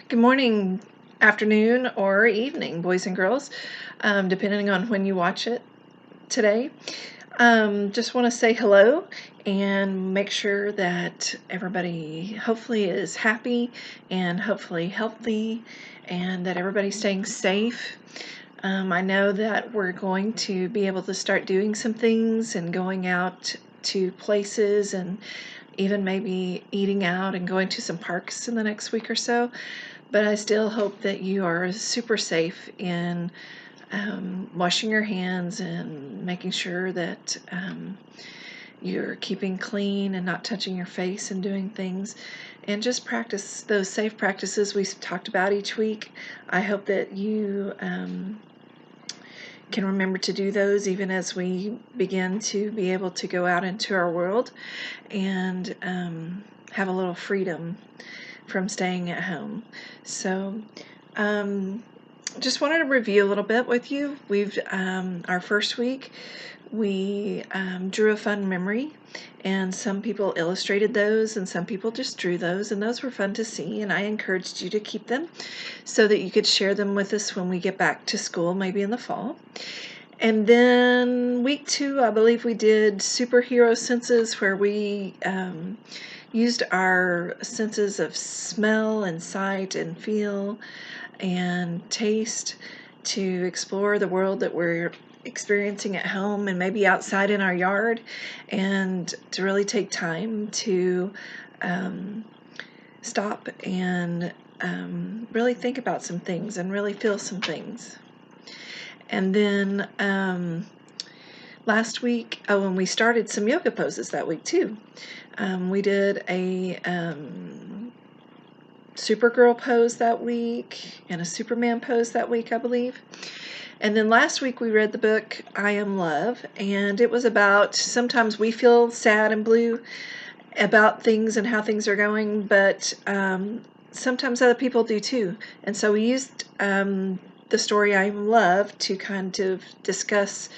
Good morning, afternoon, or evening, boys and girls, depending on when you watch it today. Just want to say hello and make sure that everybody hopefully is happy and hopefully healthy and that everybody's staying safe. I know that we're going to be able to start doing some things and going out to places and even maybe eating out and going to some parks in the next week or so. But I still hope that you are super safe in washing your hands and making sure that you're keeping clean and not touching your face and doing things. And just practice those safe practices we talked about each week. I hope that you can remember to do those even as we begin to be able to go out into our world and have a little freedom from staying at home. So just wanted to review a little bit with you. We've our first week we drew a fun memory, and some people illustrated those and some people just drew those, and those were fun to see, and I encouraged you to keep them so that you could share them with us when we get back to school, maybe in the fall. And then week 2, I believe we did superhero senses, where we used our senses of smell and sight and feel and taste to explore the world that we're experiencing at home and maybe outside in our yard, and to really take time to stop and really think about some things and really feel some things. And then last week, when we started some yoga poses that week too. We did a Supergirl pose that week and a Superman pose that week, I believe. And then last week we read the book I Am Love, and it was about sometimes we feel sad and blue about things and how things are going, but sometimes other people do too. And so we used the story I Am Love to kind of discuss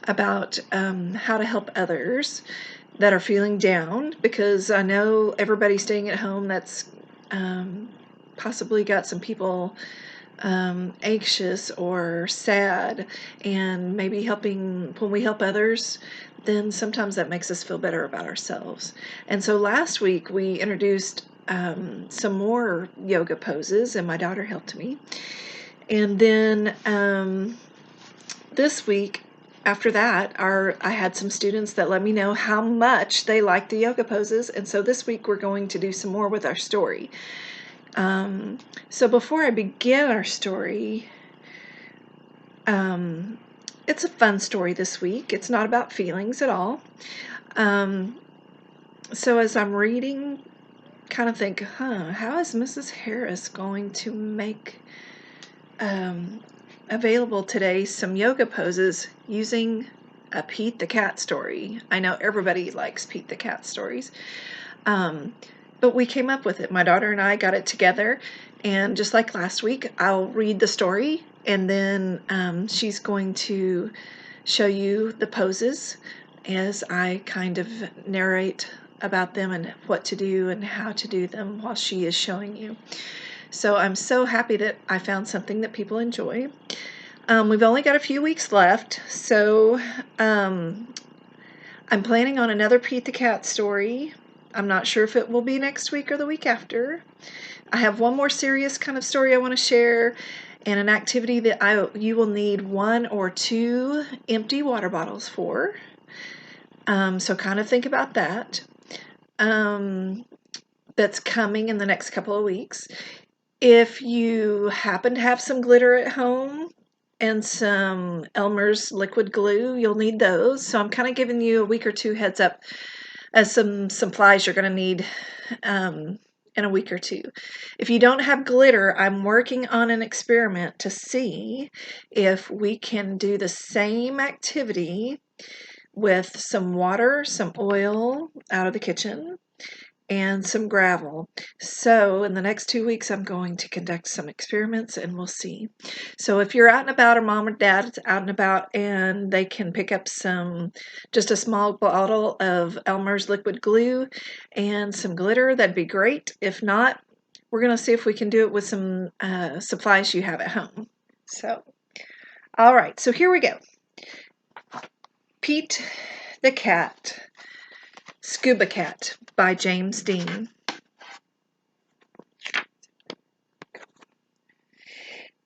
about how to help others that are feeling down, because I know everybody's staying at home that's possibly got some people anxious or sad, and maybe when we help others, then sometimes that makes us feel better about ourselves. And so last week we introduced some more yoga poses, and my daughter helped me. And then this week, after that, I had some students that let me know how much they liked the yoga poses, and so this week we're going to do some more with our story. So before I begin our story, it's a fun story this week. It's not about feelings at all. So as I'm reading, kind of think, how is Mrs. Harris going to make available today some yoga poses using a Pete the Cat story? I know everybody likes Pete the Cat stories, but we came up with it. My daughter and I got it together, and just like last week, I'll read the story, and then she's going to show you the poses as I kind of narrate about them and what to do and how to do them while she is showing you. So I'm so happy that I found something that people enjoy. We've only got a few weeks left, so I'm planning on another Pete the Cat story. I'm not sure if it will be next week or the week after. I have one more serious kind of story I want to share, and an activity that you will need 1 or 2 empty water bottles for. So kind of think about that. That's coming in the next couple of weeks. If you happen to have some glitter at home and some Elmer's liquid glue, you'll need those. So I'm kind of giving you a week or 2 heads up as some supplies you're going to need in a week or 2. If you don't have glitter, I'm working on an experiment to see if we can do the same activity with some water, some oil out of the kitchen, and some gravel. So in the next 2 weeks, I'm going to conduct some experiments, and we'll see. So if you're out and about, or mom or dad is out and about, and they can pick up just a small bottle of Elmer's liquid glue and some glitter, that'd be great. If not, we're going to see if we can do it with some supplies you have at home. So, all right, so here we go. Pete the Cat, Scuba Cat by James Dean.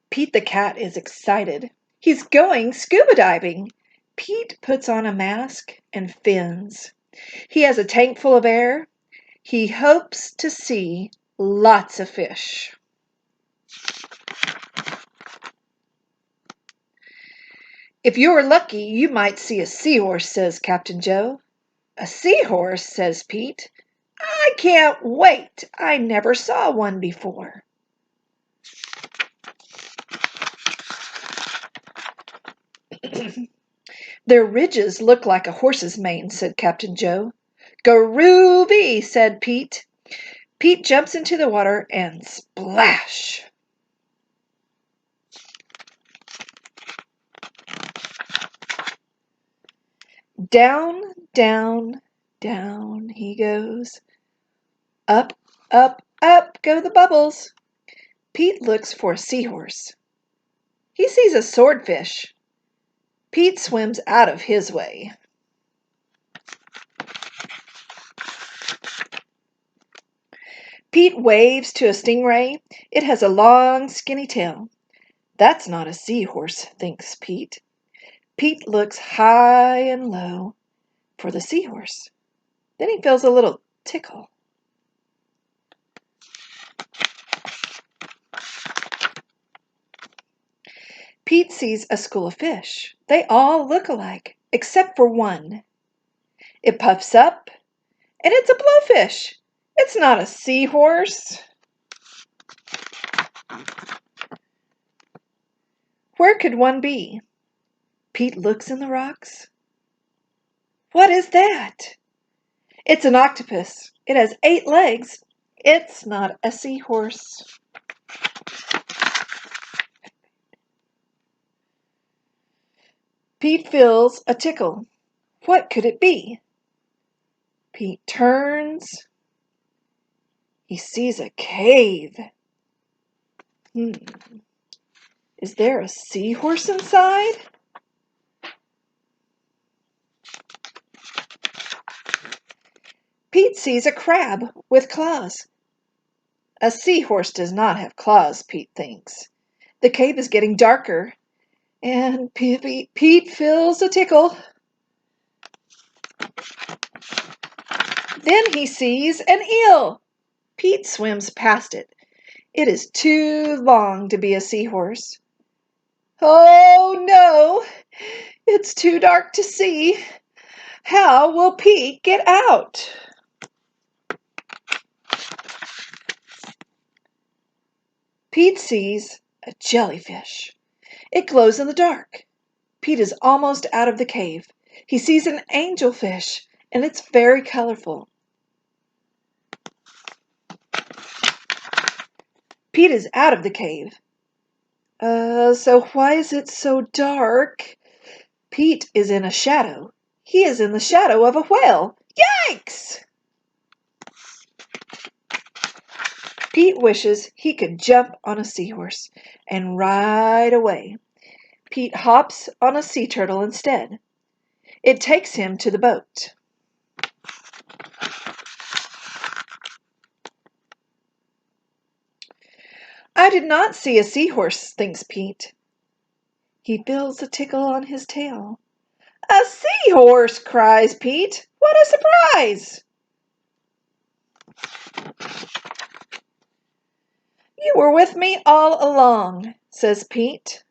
Pete the Cat is excited. He's going scuba diving. Pete puts on a mask and fins. He has a tank full of air. He hopes to see lots of fish. If you're lucky, you might see a seahorse, says Captain Joe. A seahorse, says Pete. I can't wait. I never saw one before. Their ridges look like a horse's mane, said Captain Joe. Groovy, said Pete. Pete jumps into the water and splash. Down, down, down he goes. Up, up, up go the bubbles. Pete looks for a seahorse. He sees a swordfish. Pete swims out of his way. Pete waves to a stingray. It has a long, skinny tail. That's not a seahorse, thinks Pete. Pete looks high and low for the seahorse. Then he feels a little tickle. Pete sees a school of fish. They all look alike, except for one. It puffs up, and it's a blowfish. It's not a seahorse. Where could one be? Pete looks in the rocks. What is that? It's an octopus. It has 8 legs. It's not a seahorse. Pete feels a tickle. What could it be? Pete turns. He sees a cave. Is there a seahorse inside? Pete sees a crab with claws. A seahorse does not have claws, Pete thinks. The cave is getting darker, and Pete feels a tickle. Then he sees an eel. Pete swims past it. It is too long to be a seahorse. Oh no, it's too dark to see. How will Pete get out? Pete sees a jellyfish. It glows in the dark. Pete is almost out of the cave. He sees an angelfish, and it's very colorful. Pete is out of the cave. So why is it so dark? Pete is in a shadow. He is in the shadow of a whale. Yikes! Pete wishes he could jump on a seahorse and ride away. Pete hops on a sea turtle instead. It takes him to the boat. I did not see a seahorse, thinks Pete. He feels a tickle on his tail. A seahorse, cries Pete. What a surprise! You were with me all along, says Pete.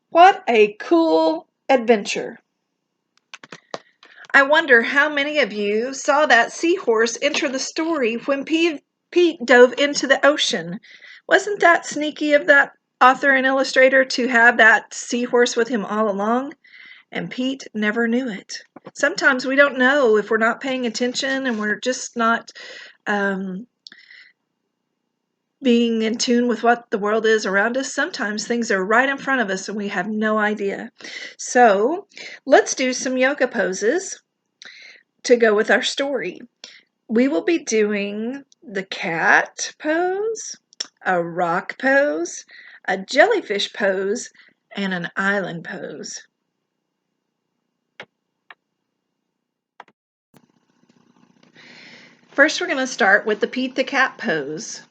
What a cool adventure. I wonder how many of you saw that seahorse enter the story when Pete dove into the ocean. Wasn't that sneaky of that author and illustrator to have that seahorse with him all along? And Pete never knew it. Sometimes we don't know if we're not paying attention and we're just not being in tune with what the world is around us. Sometimes things are right in front of us and we have no idea. So let's do some yoga poses to go with our story. We will be doing the cat pose, a rock pose, a jellyfish pose, and an island pose. First, we're going to start with the Pete the Cat pose.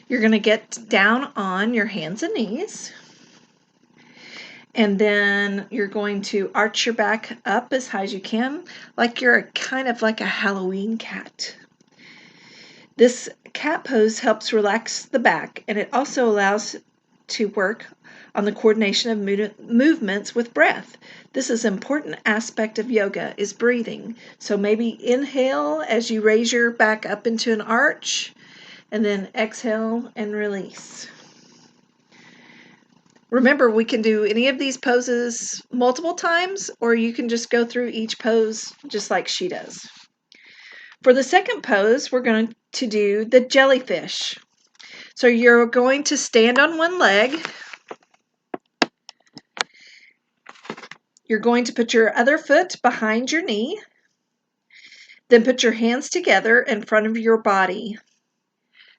You're going to get down on your hands and knees. And then you're going to arch your back up as high as you can, like you're kind of like a Halloween cat. This cat pose helps relax the back, and it also allows to work on the coordination of movements with breath. This is an important aspect of yoga, is breathing. So maybe inhale as you raise your back up into an arch, and then exhale and release. Remember, we can do any of these poses multiple times, or you can just go through each pose just like she does. For the second pose, we're going to do the jellyfish. So you're going to stand on one leg. You're going to put your other foot behind your knee. Then put your hands together in front of your body.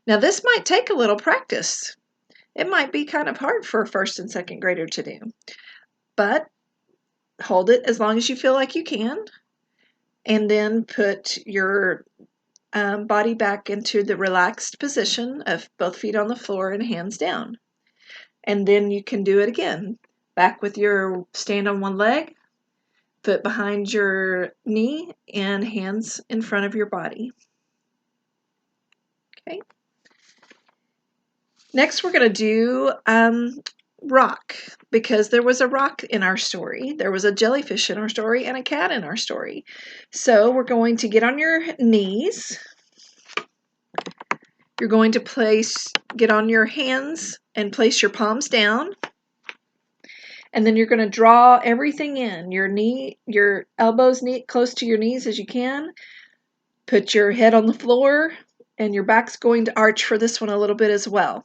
Now this might take a little practice. It might be kind of hard for a first and second grader to do, but hold it as long as you feel like you can, and then put your body back into the relaxed position of both feet on the floor and hands down. And then you can do it again. Back with your stand on one leg, foot behind your knee, and hands in front of your body. Okay. Next, we're going to do rock, because there was a rock in our story. There was a jellyfish in our story and a cat in our story. So we're going to get on your knees. You're going to get on your hands and place your palms down. And then you're going to draw everything in. Your elbows close to your knees as you can. Put your head on the floor, and your back's going to arch for this one a little bit as well.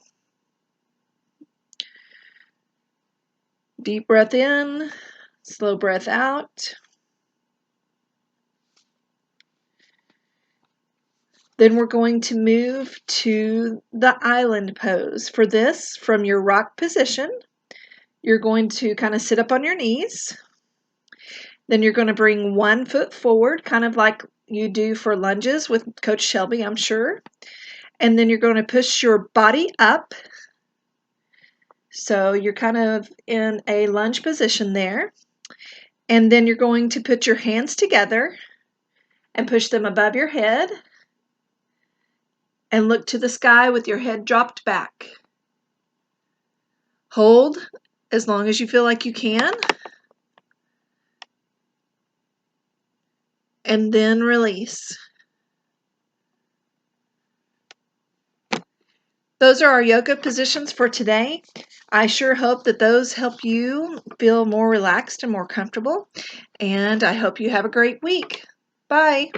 Deep breath in, slow breath out. Then we're going to move to the island pose. For this, from your rock position, you're going to kind of sit up on your knees. Then you're going to bring one foot forward, kind of like you do for lunges with Coach Shelby, I'm sure. And then you're going to push your body up. So you're kind of in a lunge position there. And then you're going to put your hands together and push them above your head. And look to the sky with your head dropped back. Hold as long as you feel like you can. And then release. Those are our yoga positions for today. I sure hope that those help you feel more relaxed and more comfortable. And I hope you have a great week. Bye.